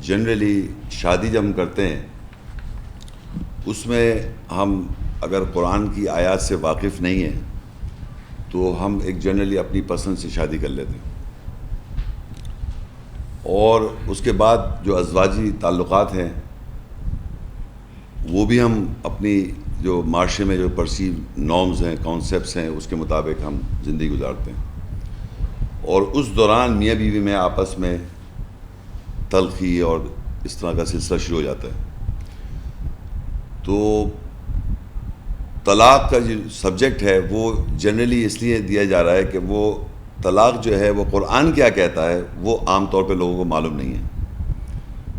Generally شادی جب ہم کرتے ہیں اس میں ہم اگر قرآن کی آیات سے واقف نہیں ہیں تو ہم ایک جنرلی اپنی پسند سے شادی کر لیتے ہیں، اور اس کے بعد جو ازواجی تعلقات ہیں وہ بھی ہم اپنی جو معاشرے میں جو پرسیو نارمز ہیں، کانسیپٹس ہیں، اس کے مطابق ہم زندگی گزارتے ہیں، اور اس دوران میاں بیوی میں آپس میں تلخی اور اس طرح کا سلسلہ شروع ہو جاتا ہے۔ تو طلاق کا جو سبجیکٹ ہے وہ جنرلی اس لیے دیا جا رہا ہے کہ وہ طلاق جو ہے وہ قرآن کیا کہتا ہے وہ عام طور پہ لوگوں کو معلوم نہیں ہے۔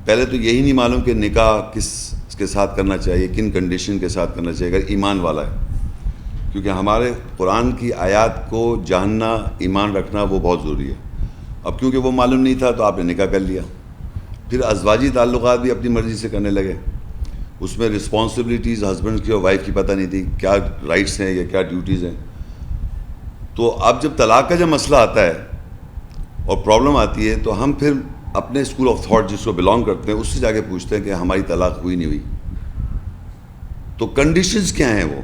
پہلے تو یہی نہیں معلوم کہ نکاح کس کے ساتھ کرنا چاہیے، کن کنڈیشن کے ساتھ کرنا چاہیے اگر ایمان والا ہے، کیونکہ ہمارے قرآن کی آیات کو جاننا، ایمان رکھنا وہ بہت ضروری ہے۔ اب کیونکہ وہ معلوم نہیں تھا تو آپ نے نکاح کر لیا، پھر ازواجی تعلقات بھی اپنی مرضی سے کرنے لگے، اس میں رسپانسبلٹیز ہسبینڈ کی اور وائف کی پتہ نہیں تھی، کیا رائٹس ہیں یا کیا ڈیوٹیز ہیں۔ تو اب جب طلاق کا جب مسئلہ آتا ہے اور پرابلم آتی ہے تو ہم پھر اپنے اسکول آف تھاٹ جس کو بلانگ کرتے ہیں اس سے جا کے پوچھتے ہیں کہ ہماری طلاق ہوئی نہیں ہوئی، تو کنڈیشنز کیا ہیں وہ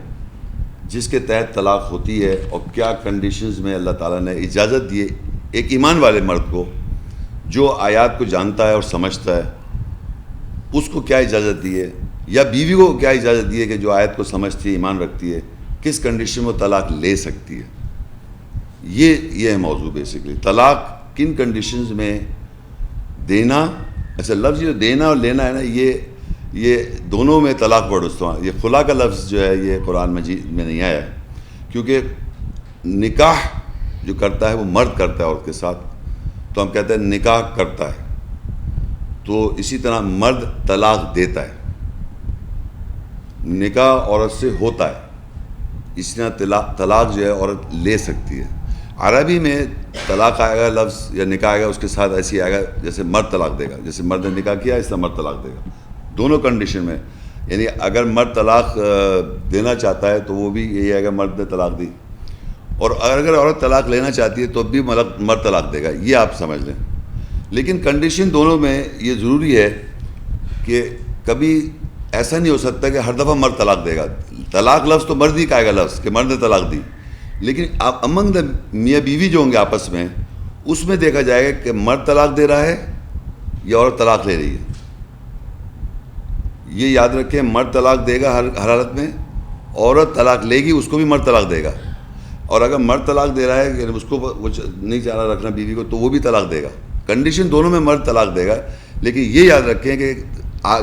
جس کے تحت طلاق ہوتی ہے، اور کیا کنڈیشنز میں اللہ تعالیٰ نے اجازت دی ہے ایک ایمان والے مرد کو جو آیات کو جانتا ہے اور سمجھتا ہے، اس کو کیا اجازت دی ہے، یا بیوی کو کیا اجازت دی ہے کہ جو آیت کو سمجھتی ہے، ایمان رکھتی ہے، کس کنڈیشن میں وہ طلاق لے سکتی ہے۔ یہ ہے موضوع بیسکلی، طلاق کن کنڈیشنز میں دینا، ایسا لفظ جو دینا اور لینا ہے نا، یہ دونوں میں طلاق ورڈ استعمال، یہ خلا کا لفظ جو ہے یہ قرآن مجید میں نہیں آیا ہے، کیونکہ نکاح جو کرتا ہے وہ مرد کرتا ہے عورت کے ساتھ، تو ہم کہتے ہیں نکاح کرتا ہے، تو اسی طرح مرد طلاق دیتا ہے، نکاح عورت سے ہوتا ہے، اس طرح طلاق جو ہے عورت لے سکتی ہے۔ عربی میں طلاق آئے گا لفظ یا نکاح آئے گا اس کے ساتھ ایسی آئے گا جیسے مرد طلاق دے گا، جیسے مرد نے نکاح کیا اس طرح مرد طلاق دے گا، دونوں کنڈیشن میں، یعنی اگر مرد طلاق دینا چاہتا ہے تو وہ بھی یہی آئے گا مرد نے طلاق دی، اور اگر عورت طلاق لینا چاہتی ہے تو بھی مرد طلاق دے گا، یہ آپ سمجھ لیں۔ لیکن کنڈیشن دونوں میں یہ ضروری ہے کہ کبھی ایسا نہیں ہو سکتا کہ ہر دفعہ مرد طلاق دے گا، طلاق لفظ تو مرد ہی کا آئے گا لفظ کہ مرد نے طلاق دی، لیکن امنگ دا میاں بیوی جو ہوں گے آپس میں، اس میں دیکھا جائے گا کہ مرد طلاق دے رہا ہے یا عورت طلاق لے رہی ہے۔ یہ یاد رکھیں، مرد طلاق دے گا ہر حالت میں، عورت طلاق لے گی اس کو بھی مرد طلاق دے گا، اور اگر مرد طلاق دے رہا ہے کہ اس کو وہ نہیں چاہ رہا رکھنا بیوی کو تو وہ بھی طلاق دے گا، کنڈیشن دونوں میں مرد طلاق دے گا۔ لیکن یہ یاد رکھیں کہ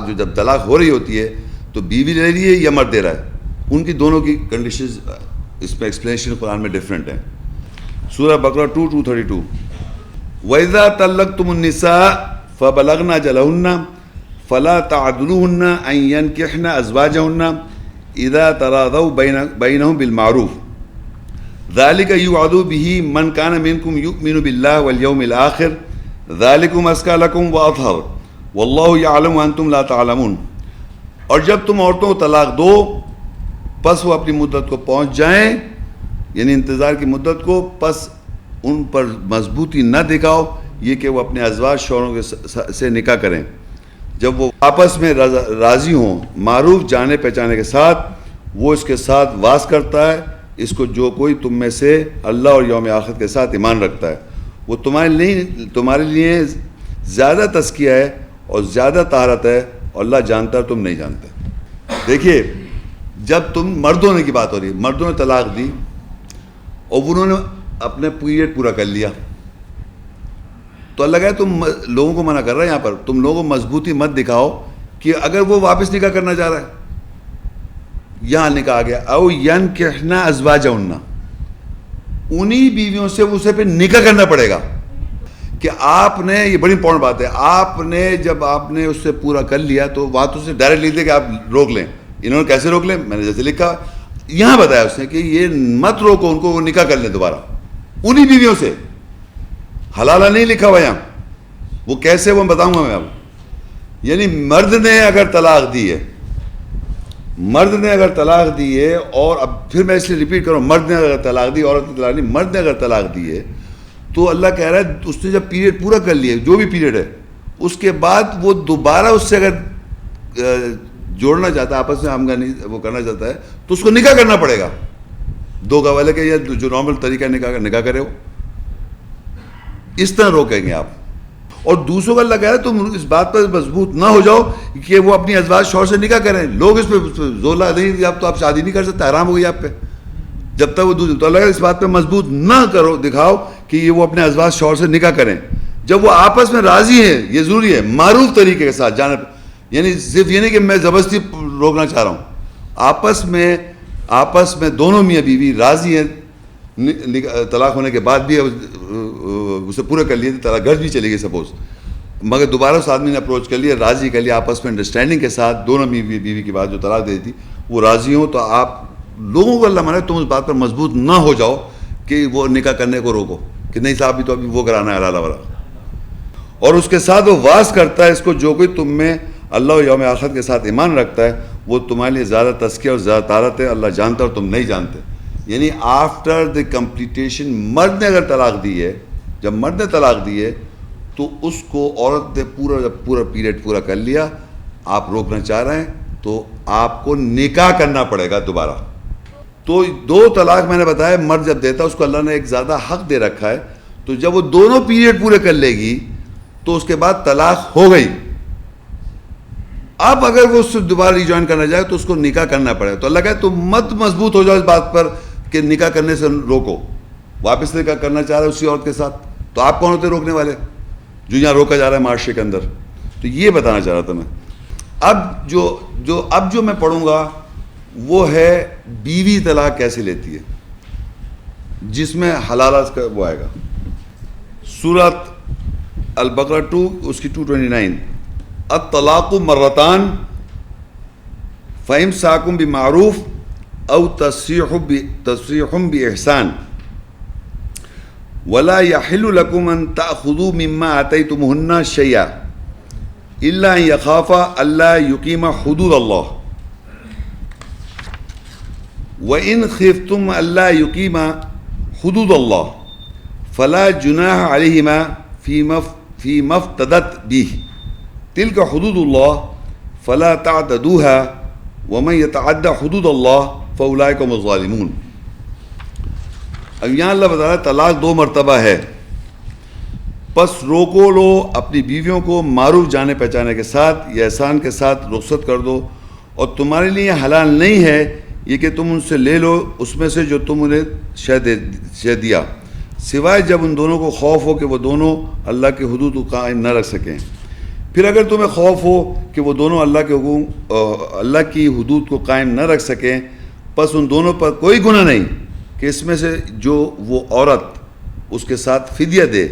جو جب طلاق ہو رہی ہوتی ہے تو بیوی لے رہی ہے یا مرد دے رہا ہے، ان کی دونوں کی کنڈیشنز اس میں ایکسپلینیشن قرآن میں ڈیفرنٹ ہیں۔ سورہ بقرہ 2:232 وَإِذَا طَلَّقْتُمُ النِّسَاءَ فَبَلَغْنَ أَجَلَهُنَّ فَلَا تَعْضُلُوهُنَّ أَن يَنكِحْنَ أَزْوَاجَهُنَّ إِذَا تَرَاضَوْا بَيْنَهُم بِالْمَعْرُوفِ ذَلِكَ يُوعَظُ بِهِ مَنْ كَانَ مِنكُمْ يُؤْمِنُ بِاللَّهِ وَالْيَوْمِ الْآخِرِ ذَلِكُمْ أَزْكَىٰ لَكُمْ وَأَطْهَرُ وَاللَّهُ يَعْلَمُ وَأَنْتُمْ لَا تَعْلَمُونَ۔ اور جب تم عورتوں کو طلاق دو پس وہ اپنی مدت کو پہنچ جائیں، یعنی انتظار کی مدت کو، پس ان پر مضبوطی نہ دکھاؤ یہ کہ وہ اپنے ازواج شوہروں سے نکاح کریں جب وہ آپس میں راضی ہوں، معروف جانے پہچانے کے ساتھ۔ وہ اس کے ساتھ واس کرتا ہے اس کو جو کوئی تم میں سے اللہ اور یوم آخرت کے ساتھ ایمان رکھتا ہے، وہ تمہارے لیے زیادہ تزکیہ ہے اور زیادہ طہارت ہے، اور اللہ جانتا ہے تم نہیں جانتے۔ دیکھیے، جب تم مردوں نے کی بات ہو رہی ہے، مردوں نے طلاق دی اور انہوں نے اپنے پیریڈ پورا کر لیا، تو اللہ کہے تم لوگوں کو منع کر رہا ہے، یہاں پر تم لوگوں کو مضبوطی مت دکھاؤ کہ اگر وہ واپس نکاح کرنا چاہ رہا ہے، یہاں نکاح آ گیا او ینکحن ازواجہن، انہی بیویوں سے اسے پھر نکاح کرنا پڑے گا کہ آپ نے، یہ بڑی امپورٹنٹ بات ہے، آپ نے جب آپ نے اس سے پورا کر لیا تو بات اس سے ڈائریکٹ لکھ دے کہ آپ روک لیں۔ انہوں نے کیسے روک لیں؟ میں نے جیسے لکھا یہاں بتایا اس نے کہ یہ مت روکو ان کو، وہ نکاح کر لیں دوبارہ انہی بیویوں سے، حلالہ نہیں لکھا ہوا یہاں، وہ کیسے وہ بتاؤں گا میں آپ۔ یعنی مرد نے اگر طلاق دی ہے، مرد نے اگر طلاق دی ہے، اور اب پھر میں اس لیے ریپیٹ کروں، مرد نے اگر طلاق دی، عورت نے طلاق نہیں، مرد نے اگر طلاق دی ہے تو اللہ کہہ رہا ہے اس نے جب پیریڈ پورا کر لیا، جو بھی پیریڈ ہے اس کے بعد وہ دوبارہ اس سے اگر جوڑنا چاہتا ہے، آپس میں آمدنی وہ کرنا چاہتا ہے، تو اس کو نکاح کرنا پڑے گا. دو گواہ والے کے یا جو نارمل طریقہ نکاح کرے ہو اس طرح روکیں گے آپ. اور دوسروں کا اللہ کہہ رہا ہے تم اس بات پر مضبوط نہ ہو جاؤ کہ وہ اپنی ازواج شوہر سے نکاح کریں. لوگ اس پہ زور لا نہیں، اب تو آپ شادی نہیں کر سکتے، حرام ہو گئی آپ پہ. جب تک وہ دوسرے تو اللہ کہہ رہا ہے اس بات پہ مضبوط نہ کرو، دکھاؤ کہ یہ وہ اپنے ازواج شوہر سے نکاح کریں جب وہ آپس میں راضی ہیں. یہ ضروری ہے معروف طریقے کے ساتھ جانا، یعنی صرف یہ نہیں کہ میں زبردستی روکنا چاہ رہا ہوں. آپس میں دونوں میاں بیوی راضی ہیں، طلاق ہونے کے بعد بھی اسے پورا کر لیے، طلاق گھر بھی چلی گئی سپوز، مگر دوبارہ اس آدمی نے اپروچ کر لیا، راضی کر لیا آپس میں انڈرسٹینڈنگ کے ساتھ، دونوں بیوی کی بات جو طلاق دے دی وہ راضی ہوں، تو آپ لوگوں کو اللہ مانے تم اس بات پر مضبوط نہ ہو جاؤ کہ وہ نکاح کرنے کو روکو کہ نہیں صاحب بھی تو ابھی وہ کرانا ہے حلال والا. اور اس کے ساتھ وہ واز کرتا ہے اس کو، جو کوئی تم میں اللہ و یوم آخرت کے ساتھ ایمان رکھتا ہے وہ تمہارے لیے زیادہ تزکیہ اور زیادہ طہارت ہے، اللہ جانتا ہے اور تم نہیں جانتے. یعنی آفٹر دی کمپلیٹیشن مرد نے اگر طلاق دی ہے، جب مرد نے طلاق دی ہے تو اس کو عورت نے پورا پیریڈ پورا کر لیا، آپ روکنا چاہ رہے ہیں تو آپ کو نکاح کرنا پڑے گا دوبارہ. تو دو طلاق میں نے بتایا مرد جب دیتا ہے اس کو اللہ نے ایک زیادہ حق دے رکھا ہے، تو جب وہ دونوں پیریڈ پورے کر لے گی تو اس کے بعد طلاق ہو گئی. اب اگر وہ اس سے دوبارہ ریجوائن کرنا چاہے تو اس کو نکاح کرنا پڑے. تو اللہ کہے تم مت مضبوط ہو جاؤ اس بات پر کہ نکاح کرنے سے روکو، واپس نکاح کرنا چاہ رہے اسی عورت کے ساتھ، تو آپ کون ہوتے روکنے والے جو یہاں روکا جا رہا ہے معاشرے کے اندر. تو یہ بتانا چاہ رہا تھا میں. اب جو میں پڑھوں گا وہ ہے بیوی طلاق کیسے لیتی ہے، جس میں حلالات کا وہ آئے گا. سورۃ البقرہ 2 اس کی 229 الطلاق مرتان فامساک بمعروف او تسریح باحسان ولا يحل لكم ان تاخذوا مما اتيتموهن شيئا الا ان يخافا الا يقيما حدود الله وان خفتم الا يقيما حدود الله فلا جناح عليهما فيما افتدت به تلك حدود الله فلا تعتدوها ومن يتعدى حدود الله فاولئك هم الظالمون. اب یہاں اللہ بتا رہا ہے طلاق 2 مرتبہ ہے، پس روکو لو اپنی بیویوں کو معروف جانے پہچانے کے ساتھ یا احسان کے ساتھ رخصت کر دو، اور تمہارے لیے حلال نہیں ہے یہ کہ تم ان سے لے لو اس میں سے جو تم انہیں شے دیا، سوائے جب ان دونوں کو خوف ہو کہ وہ دونوں اللہ کے حدود کو قائم نہ رکھ سکیں. پھر اگر تمہیں خوف ہو کہ وہ دونوں اللہ کی حدود کو قائم نہ رکھ سکیں، پس ان دونوں پر کوئی گناہ نہیں کہ اس میں سے جو وہ عورت اس کے ساتھ فدیہ دے.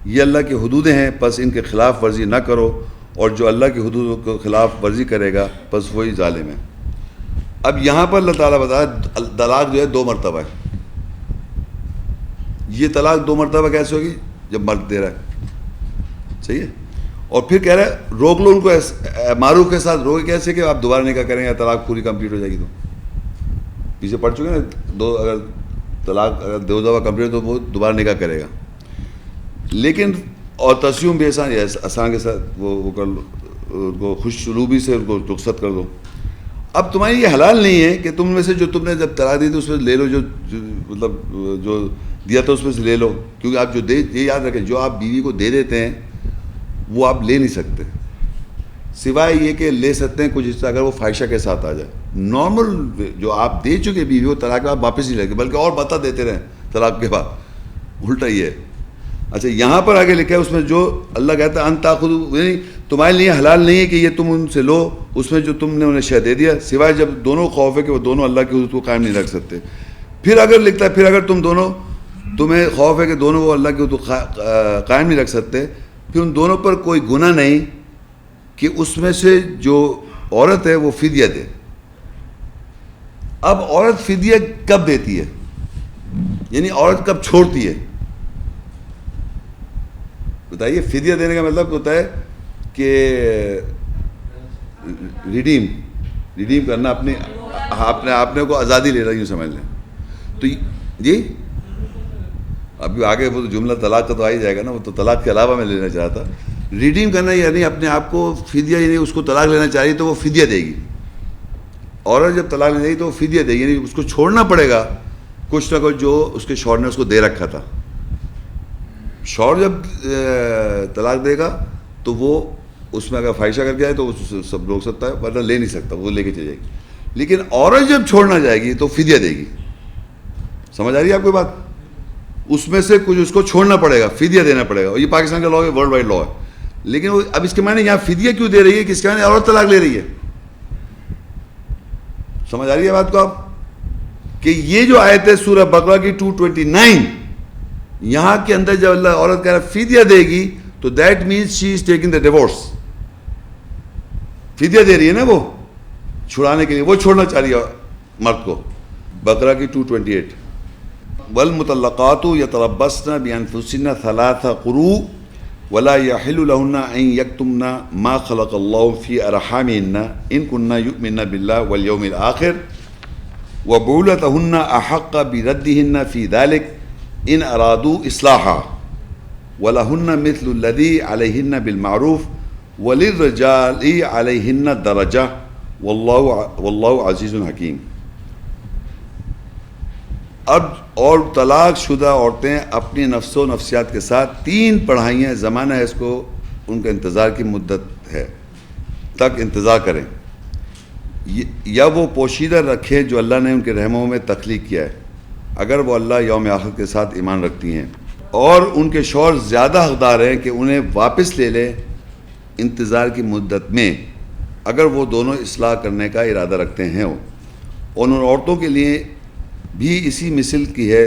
یہ اللہ کی حدودیں ہیں، پس ان کے خلاف ورزی نہ کرو، اور جو اللہ کی حدود کو خلاف ورزی کرے گا پس وہی ظالم ہے. اب یہاں پر اللہ تعالیٰ بتایا طلاق جو ہے 2 مرتبہ ہے. یہ طلاق 2 مرتبہ کیسے ہوگی جب مرد دے رہا ہے، صحیح ہے. اور پھر کہہ رہا ہے روک لو ان کو معروف کے ساتھ. روکے کیسے کہ آپ دوبارہ نکاح کریں یا طلاق پوری کمپلیٹ ہو جائے گی. تو پیچھے پڑھ چکے نا اگر طلاق 2 دفعہ کمپلیٹ ہو تو وہ دوبارہ نکاح کرے گا. لیکن اور تسیوم بھی آسان کے ساتھ وہ کر لو، ان کو خوش سلوبی سے ان کو رخصت کر دو. اب تمہاری یہ حلال نہیں ہے کہ تم میں سے جو تم نے جب طلاق دی تو اس میں لے لو، جو مطلب جو دیا تھا اس میں سے لے لو، کیونکہ آپ جو یہ یاد رکھیں جو آپ بیوی کو دے دیتے ہیں وہ آپ لے نہیں سکتے، سوائے یہ کہ لے سکتے ہیں کچھ حصہ اگر وہ فاحشہ کے ساتھ آ جائے. نارمل جو آپ دے چکے بیوی کو طلاق کے بعد واپس نہیں لے گے، بلکہ اور بتا دیتے رہیں طلاق کے بعد. الٹا یہ ہے. اچھا یہاں پر آگے لکھا ہے اس میں جو اللہ کہتا ہے ان تاخذوا، یعنی تمہارے لیے حلال نہیں ہے کہ یہ تم ان سے لو اس میں جو تم نے انہیں شے دے دیا، سوائے جب دونوں خوف ہے کہ وہ دونوں اللہ کی حدود کو قائم نہیں رکھ سکتے. پھر اگر لکھتا ہے پھر اگر تمہیں خوف ہے کہ دونوں وہ اللہ کی حدود قائم نہیں رکھ سکتے، پھر ان دونوں پر کوئی گناہ نہیں کہ اس میں سے جو عورت ہے وہ فدیہ دے. اب عورت فدیہ کب دیتی ہے، یعنی عورت کب چھوڑتی ہے؟ بتائیے. فدیہ دینے کا مطلب ہوتا ہے کہ ریڈیم کرنا، اپنے کو آزادی لے رہا یوں سمجھ لیں. تو جی ابھی آگے وہ جملہ طلاق کا تو آ ہی جائے گا نا، وہ تو طلاق کے علاوہ میں لینا چاہتا. ریڈیم کرنا یعنی اپنے آپ کو فدیہ، یعنی اس کو طلاق لینا چاہیے تو وہ فدیہ دے گی. عورت جب طلاق لینے گی تو وہ فدیہ دے گی، یعنی اس کو چھوڑنا پڑے گا کچھ نہ کچھ جو اس کے شوہر نے اس کو دے رکھا تھا. شوہر جب طلاق دے گا تو وہ اس میں اگر فائشہ کر کے آئے تو سب روک سکتا ہے، ورنہ لے نہیں سکتا، وہ لے کے چلے جائے گی. لیکن عورت جب چھوڑنا جائے گی تو فدیہ دے گی. سمجھ آ رہی ہے آپ کو بات؟ اس میں سے کچھ اس کو چھوڑنا پڑے گا، فدیہ دینا پڑے گا. یہ پاکستان کا لا ہے، ورلڈ وائڈ لا ہے. لیکن وہ اب اس کے معنی یہاں فدیہ کیوں دے رہی ہے کہ اس کے معنی عورت طلاق لے رہی ہے. سمجھ آ رہی ہے بات کو آپ؟ کہ یہ جو آیت ہے سورہ بقرہ کی 229، یہاں کے اندر جب اللہ عورت کہہ رہا ہے فدیہ دے گی تو that means she is taking the divorce. فدیہ دے رہی ہے نا وہ چھڑانے کے لیے، وہ چھوڑنا چاہ رہی ہے مرد کو. بقرہ کی 228. والمطلقات یتربصن بانفسهن 3 قروء ولا يحل لهن ان يكتمن ما خلق الله في ارحامهن ان كن يؤمنن بالله واليوم الاخر وبعولتهن احق بردهن في ذلك ان ارادوا اصلاحا ولهن مثل الذي عليهن بالمعروف وللرجال عليهن درجة والله عزيز حكيم. اب اور طلاق شدہ عورتیں اپنی نفس و نفسیات کے ساتھ 3 پڑھائیاں، زمانہ ہے اس کو، ان کا انتظار کی مدت ہے تک انتظار کریں، یا وہ پوشیدہ رکھیں جو اللہ نے ان کے رحموں میں تخلیق کیا ہے اگر وہ اللہ یوم آخر کے ساتھ ایمان رکھتی ہیں، اور ان کے شوہر زیادہ حقدار ہیں کہ انہیں واپس لے لیں انتظار کی مدت میں اگر وہ دونوں اصلاح کرنے کا ارادہ رکھتے ہیں. اور ان عورتوں کے لیے بھی اسی مثل کی ہے،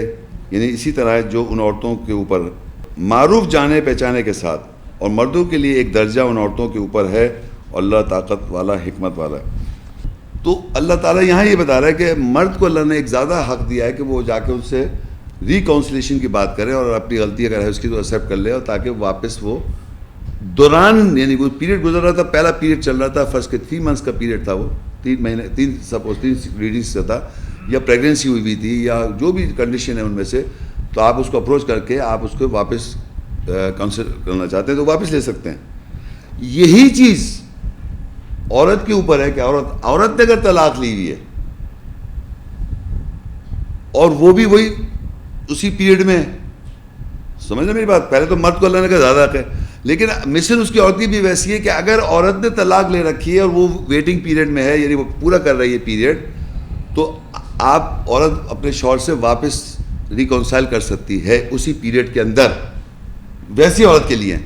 یعنی اسی طرح جو ان عورتوں کے اوپر معروف جانے پہچانے کے ساتھ، اور مردوں کے لیے ایک درجہ ان عورتوں کے اوپر ہے، اور اللہ طاقت والا حکمت والا ہے. تو اللہ تعالیٰ یہاں یہ بتا رہا ہے کہ مرد کو اللہ نے ایک زیادہ حق دیا ہے کہ وہ جا کے ان سے ریکانسلیشن کی بات کرے اور اپنی غلطی اگر ہے اس کی تو ایکسیپٹ کر لے، اور تاکہ واپس وہ دوران، یعنی وہ پیریڈ گزر رہا تھا، پہلا پیریڈ چل رہا تھا، فرسٹ کے 3 منتھس کا پیریڈ تھا، وہ 3 مہینے 3 ریڈنگس سے تھا، یا پریگننسی ہوئی بھی تھی، یا جو بھی کنڈیشن ہے ان میں سے، تو آپ اس کو اپروچ کر کے آپ اس کو واپس کنسیڈر کرنا چاہتے ہیں تو واپس لے سکتے ہیں. یہی چیز عورت کے اوپر ہے کہ عورت نے اگر طلاق لی ہوئی ہے اور وہ بھی وہی اسی پیریڈ میں، سمجھنا میری بات؟ پہلے تو مرد کو اللہ نے کہا زیادہ حق ہے، لیکن مثل اس کی عورت کی بھی ویسی ہے کہ اگر عورت نے طلاق لے رکھی ہے اور وہ ویٹنگ پیریڈ میں ہے، یعنی وہ پورا کر رہی ہے پیریڈ، تو آپ عورت اپنے شوہر سے واپس ریکونسائل کر سکتی ہے اسی پیریڈ کے اندر. ویسی عورت کے لیے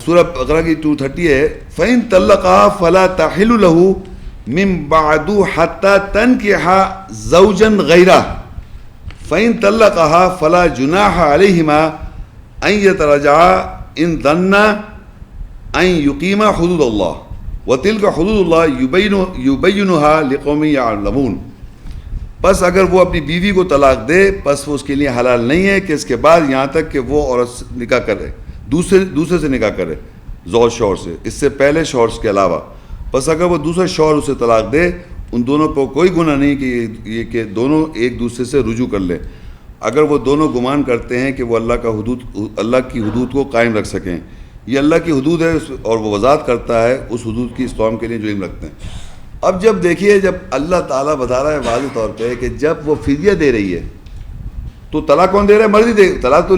سورہ بقرہ کی 230 ہے، فَإِن طَلَّقَهَا فَلَا تَحِلُّ لَهُ مِن بَعْدُ حَتَّى تَنكِحَ زَوْجًا غَيْرَهُ فَإِن طَلَّقَهَا فَلَا جُنَاحَ عَلَيْهِمَا أَن يَتَرَاجَعَا إِن ظَنَّا أَن يُقِيمَا حُدُودَ اللَّهِ وَتِلْكَ حُدُودُ اللَّهِ يُبَيِّنُهَا لِقَوْمٍ يَعْلَمُونَ. بس اگر وہ اپنی بیوی کو طلاق دے، بس وہ اس کے لیے حلال نہیں ہے کہ اس کے بعد یہاں تک کہ وہ عورت نکاح کرے، دوسرے سے نکاح کرے، زوج شوہر سے، اس سے پہلے شوہر کے علاوہ. بس اگر وہ دوسرا شوہر اسے طلاق دے، ان دونوں پر کوئی گناہ نہیں کہ یہ کہ دونوں ایک دوسرے سے رجوع کر لیں، اگر وہ دونوں گمان کرتے ہیں کہ وہ اللہ کی حدود کو قائم رکھ سکیں. یہ اللہ کی حدود ہے اور وہ وضاحت کرتا ہے اس حدود کی اس قوم کے لیے جو علم رکھتے ہیں. اب جب دیکھیے، جب اللہ تعالیٰ بتا رہا ہے واضح طور پہ کہ جب وہ فدیہ دے رہی ہے تو طلاق کون دے رہا ہے؟ مرد ہی دے گا. طلاق تو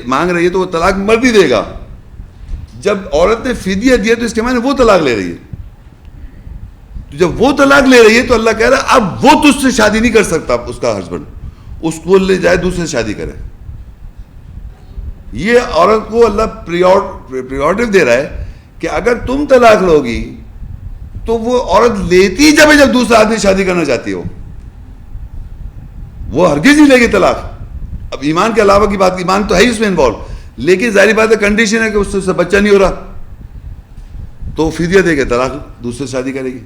مانگ رہی ہے تو وہ طلاق مرد ہی دے گا. جب عورت نے فدیہ دیا تو اس کے معنی وہ طلاق لے رہی ہے. تو جب وہ طلاق لے رہی ہے تو اللہ کہہ رہا ہے اب وہ تجھ سے شادی نہیں کر سکتا، اس کا ہسبینڈ اس کو لے جائے دوسرے سے شادی کرے. یہ عورت کو اللہ پریورٹیو دے رہا ہے کہ اگر تم طلاق لو گی تو وہ عورت لیتی جب دوسرا آدمی شادی کرنا چاہتی ہو، وہ ہرگز نہیں لے گی طلاق. اب ایمان کے علاوہ کی بات، ایمان تو ہے ہی اس میں انوالو، لیکن ظاہری بات ہے کنڈیشن ہے کہ اس سے بچہ نہیں ہو رہا تو فدیہ دے کے طلاق دوسرے سے شادی کرے گی.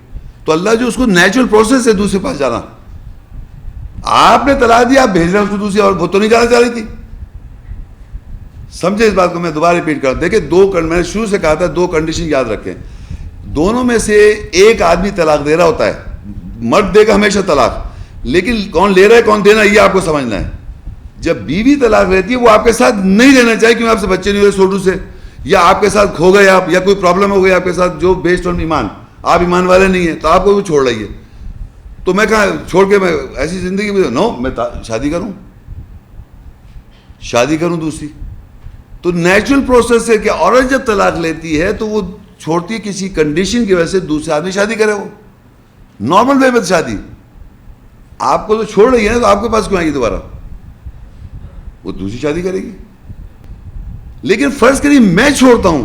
تو اللہ جو اس کو نیچرل پروسیس ہے دوسرے پاس جانا، آپ نے طلاق دیا، آپ بھیج رہے ہیں اس کو دوسری، اور وہ تو نہیں جانا چاہ رہی تھی. سمجھے اس بات کو؟ میں دوبارہ ریپیٹ کرتا ہوں. دیکھیں میں نے شروع سے کہا تھا 2 کنڈیشن یاد رکھیں. دونوں میں سے ایک آدمی طلاق دے رہا ہوتا ہے، مرد دے گا ہمیشہ طلاق، لیکن کون لے رہا ہے کون دینا یہ آپ کو سمجھنا ہے. جب بیوی طلاق لیتی ہے وہ آپ کے ساتھ نہیں رہنا چاہیے کیونکہ آپ سے بچے نہیں ہوئے سوڈو سے، یا آپ کے ساتھ کھو گئے آپ, یا کوئی پرابلم ہو گئی آپ کے ساتھ جو بیسڈ آن ایمان, آپ ایمان والے نہیں ہیں تو آپ کو وہ چھوڑ رہی ہے, تو میں کہاں چھوڑ کے میں ایسی زندگی میں نو, میں شادی کروں دوسری. تو نیچرل پروسیس ہے کہ عورت جب طلاق لیتی ہے تو وہ چھوڑتی ہے کسی کنڈیشن کی وجہ سے, دوسرے آدمی شادی کرے, وہ نارمل وے میں شادی. آپ کو تو چھوڑ رہی ہے نا, تو آپ کے پاس کیوں آئے گی دوبارہ, وہ دوسری شادی کرے گی. لیکن فرض کریے میں چھوڑتا ہوں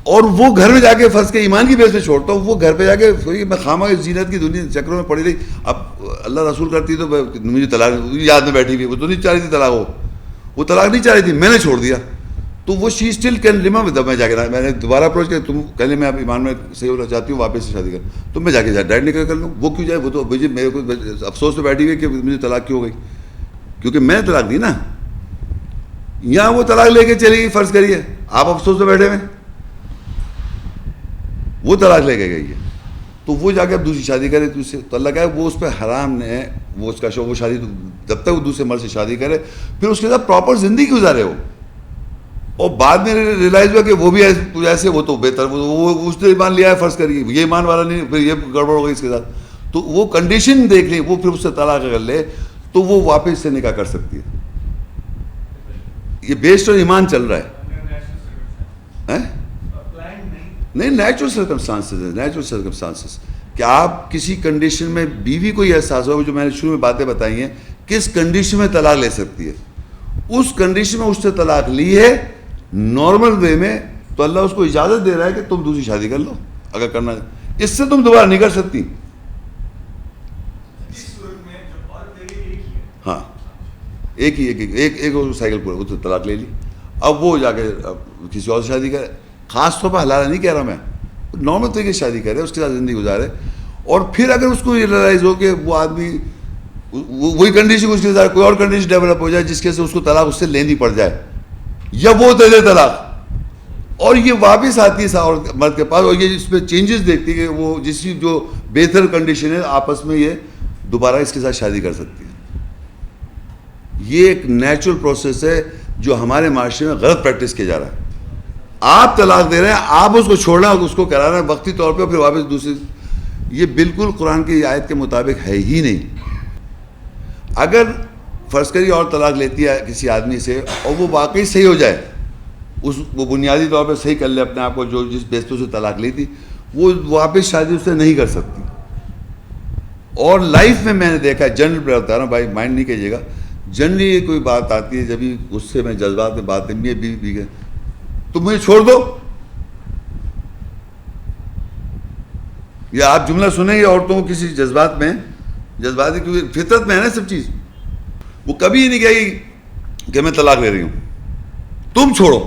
اور وہ گھر میں جا کے فرض کے ایمان کی بیس پہ چھوڑتا ہوں, وہ گھر پہ جا کے میں خامہ زینت کی دنیا چکروں میں پڑی رہی. اب اللہ رسول کرتی تو مجھے طلاق یاد میں بیٹھی ہوئی, وہ تو نہیں چاہ رہی تھی طلاق, وہ طلاق نہیں چاہ رہی تھی, میں نے چھوڑ دیا. تو وہ شی اسٹل کین ریممبر. میں جا کے میں نے دوبارہ اپروچ کیا, تم کہنے میں اب ایمان میں صحیح ہونا چاہتی ہوں, واپس سے شادی کر, تو میں جا کے ڈائریکٹ نکل کر لوں. وہ کیوں جائے, وہ تو مجھے میرے کو افسوس پہ بیٹھی ہوئی کہ مجھے طلاق کیوں ہو گئی, کیونکہ میں نے طلاق دی نا. یہاں وہ طلاق لے کے چلی گئی, فرض کریے آپ افسوس پہ بیٹھے ہوئے, وہ طلاق لے کے گئی ہے, تو وہ جا کے اب دوسری شادی کرے تو سے, تو اللہ کہے وہ اس پہ حرام نے, وہ اس کا شوق, وہ شادی جب تک وہ دوسرے مرد سے شادی کرے پھر اس کے ساتھ پراپر زندگی گزارے ہو. اور بعد میں ریئلائز ہوا کہ وہ بھی ایسے, وہ تو بہتر, وہ اس نے ایمان لیا ہے فرض کریے, یہ ایمان والا نہیں, پھر یہ گڑبڑ ہو گئی اس کے ساتھ, تو وہ کنڈیشن دیکھ لیں, وہ پھر اس سے طلاق کر لے تو وہ واپس سے نکاح کر سکتی ہے. یہ بیسڈ اور ایمان چل رہا ہے نہیں, نیچرل سرکمسٹانسز ہے, نیچرل سرکمسٹانسز کہ آپ کسی کنڈیشن میں, بیوی کو یہ احساس ہو, جو میں نے شروع میں باتیں بتائی ہیں, کس کنڈیشن میں طلاق لے سکتی ہے, اس کنڈیشن میں اس سے طلاق لی ہے نارمل وے میں, تو اللہ اس کو اجازت دے رہا ہے کہ تم دوسری شادی کر لو اگر کرنا ہے, اس سے تم دوبارہ نہیں کر سکتی. ہاں ایک سائیکل پورا, وہ تو طلاق لے لی, اب وہ جا کے کسی اور سے شادی کرے, خاص طور پر حلال نہیں کہہ رہا میں, نارمل طریقے سے شادی کرے, اس کے ساتھ زندگی گزارے, اور پھر اگر اس کو یہ ریئلائز ہو کہ وہ آدمی وہی کنڈیشن اس کے ساتھ کوئی اور کنڈیشن ڈیولپ ہو جائے جس کے سے اس کو طلاق اس سے لینی پڑ جائے, یا وہ دے دے طلاق, اور یہ واپس آتی ہے اور مرد کے پاس, اور یہ اس میں چینجز دیکھتی ہے کہ وہ جس کی جو بہتر کنڈیشن ہے آپس میں یہ دوبارہ اس کے ساتھ شادی کر سکتی ہے. یہ ایک نیچرل پروسیس ہے جو ہمارے معاشرے میں غلط پریکٹس کیا جا رہا ہے. آپ طلاق دے رہے ہیں, آپ اس کو چھوڑنا, اس کو کرا رہے ہیں وقتی طور پہ, پھر واپس دوسری, یہ بالکل قرآن کی آیت کے مطابق ہے ہی نہیں. اگر فرض کریے اور طلاق لیتی ہے کسی آدمی سے اور وہ واقعی صحیح ہو جائے, وہ بنیادی طور پہ صحیح کر لے اپنے آپ کو, جو جس بیس پہ سے طلاق لی تھی, وہ واپس شادی اس سے نہیں کر سکتی. اور لائف میں نے دیکھا ہے, جنرل پہ بتا رہا ہوں بھائی, مائنڈ نہیں کیجیے گا, جنرلی کوئی بات آتی ہے, جبھی غصے میں جذبات میں بات ہے, بیوی گئے تو مجھے چھوڑ دو, یا آپ جملہ سنیں گے عورتوں کو کسی جذبات میں, جذباتی کیونکہ فطرت میں ہے نا سب چیز, وہ کبھی نہیں کہے گی کہ میں طلاق لے رہی ہوں, تم چھوڑو,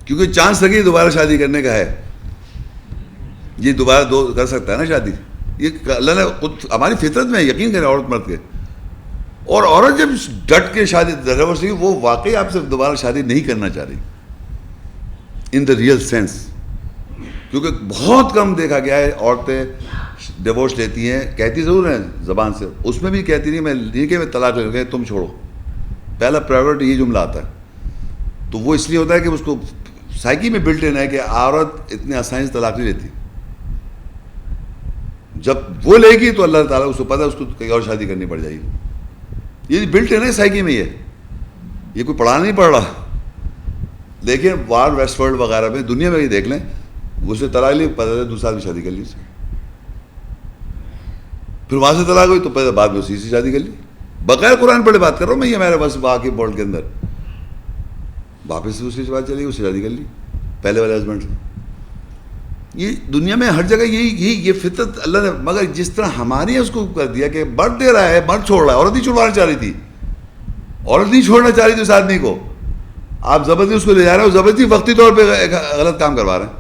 کیونکہ چانس لگی دوبارہ شادی کرنے کا ہے, یہ دوبارہ دو کر سکتا ہے نا شادی, یہ اللہ نے خود ہماری فطرت میں یقین کرے عورت مرد کے. اور عورت جب ڈٹ کے شادی ڈیورس ہوئی, وہ واقعی آپ سے دوبارہ شادی نہیں کرنا چاہ رہی ان دا ریئل سینس, کیونکہ بہت کم دیکھا گیا ہے عورتیں ڈیورس لیتی ہیں, کہتی ضرور ہیں زبان سے, اس میں بھی کہتی نہیں, میں نہیں کہ میں طلاق لے لوں, تم چھوڑو, پہلا پرائیورٹی یہ جملہ آتا ہے. تو وہ اس لیے ہوتا ہے کہ اس کو سائیکی میں بلٹ ان ہے کہ عورت اتنے آسانی سے طلاق نہیں لیتی, جب وہ لے گی تو اللہ تعالیٰ اس کو پتہ ہے اس کو کہیں اور شادی کرنی پڑ جائے گی. یہ بلٹ ان ہے سائیکی میں, یہ کوئی پڑھانا نہیں پڑ رہا. دیکھیں وار ویسٹ ورلڈ وغیرہ میں, دنیا میں یہ دیکھ لیں, اسے طلاق لی, پتہ ہے دوسرا بھی شادی کر لی, پھر وہاں سے طلاق ہوئی تو پہلے بعد میں اسی سے شادی کر لی. بغیر قرآن پڑھے بات کر رہا ہوں میں, یہ میرے بس باقی بورڈ کے اندر واپس سے اس کی بات چلی, اس سے شادی کر لی پہلے والے ہسبینڈ سے. یہ دنیا میں ہر جگہ یہی یہ فطرت اللہ نے, مگر جس طرح ہماری اس کو کر دیا کہ مرد دے رہا ہے, مرد چھوڑ رہا ہے, عورت ہی چھوڑوانا چاہ رہی تھی, عورت نہیں چھوڑنا چاہ رہی تھی اس آدمی کو, آپ زبردستی اس کو لے جا رہے ہو, زبردستی وقتی طور پہ ایک غلط کام کروا رہے ہیں.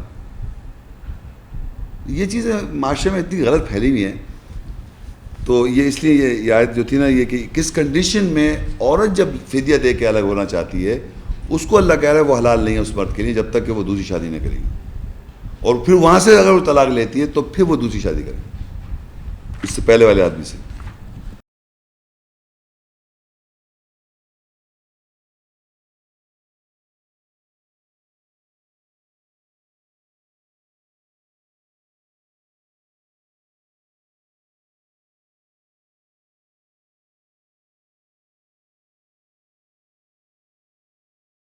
یہ چیزیں معاشرے میں اتنی غلط پھیلی ہوئی ہیں. تو یہ اس لیے یہ آیت جو تھی نا, یہ کہ کس کنڈیشن میں عورت جب فدیہ دے کے الگ ہونا چاہتی ہے, اس کو اللہ کہہ رہا ہے وہ حلال نہیں ہے اس مرد کے لیے جب تک کہ وہ دوسری شادی نہ کرے گی, اور پھر وہاں سے اگر وہ طلاق لیتی ہے تو پھر وہ دوسری شادی کرے اس سے پہلے والے آدمی سے.